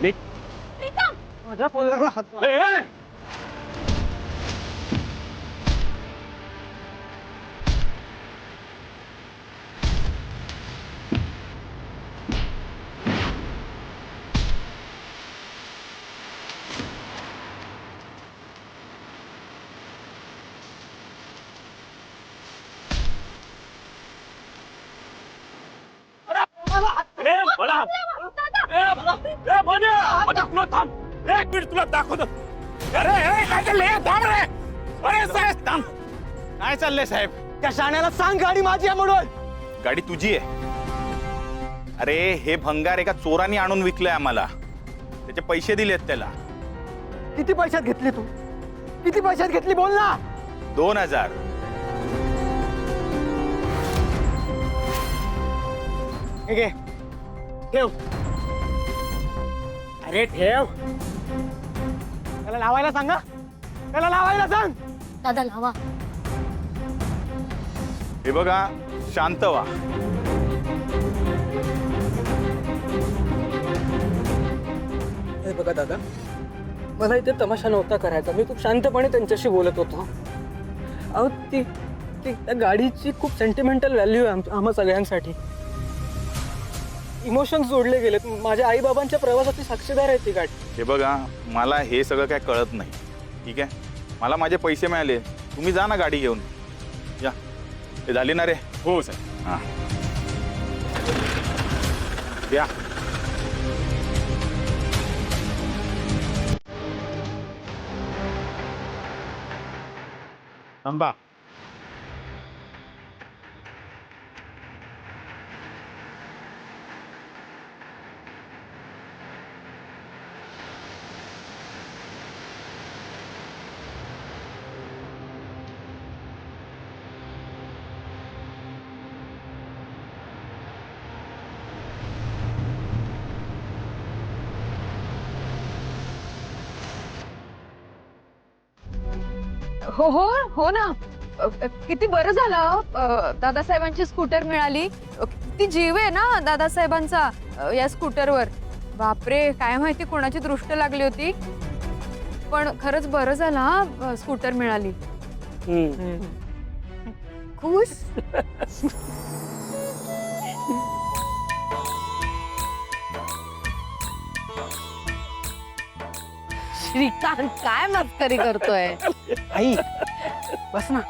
माझ्या पोराला हात एक मिनिट तुला दाखवतो. अरे काय चाललंय? थांब रे. अरे साहेब थांब. काय चाललंय साहेब? त्या शाण्याला सांग गाडी माझी आहे म्हणून. गाडी तुझी आहे? अरे हे भंगार एका चोराने आणून विकलंय आम्हाला. त्याचे पैसे दिलेत त्याला. किती पैशात घेतली तू? किती पैशात घेतली बोल ना. 2000. हे घे ठेव. अरे ठेव. त्याला लावायला सांगा. त्याला लावायला सांग. दादा लावा. हे बघा शांत व्हा. हे बघा दादा, मला इथे तमाशा नव्हता करायचा. मी खूप शांतपणे त्यांच्याशी बोलत होतो. अहो ती ती त्या गाडीची खूप सेंटिमेंटल व्हॅल्यू आहे आम्हा सगळ्यांसाठी. इमोशन्स जोडले गेलेत. माझ्या आईबाबांच्या प्रवासाची साक्षीदार आहे ती गाडी. हे बघा मला हे सगळं काय कळत नाही. ठीक आहे, मला माझे पैसे मिळाले. तुम्ही जा ना गाडी घेऊन. या. ते झाली ना रे? हो साहेब. हां या. थांबा. हो हो हो ना. किती बरं झालं दादासाहेबांची स्कूटर मिळाली. किती जीव आहे ना दादासाहेबांचा या स्कूटरवर. बापरे, काय माहिती कोणाची दृष्ट लागली होती. पण खरंच बरं झालं हा स्कूटर मिळाली. खुश. श्रीकांत काय मस्करी करतोय. आई बस ना.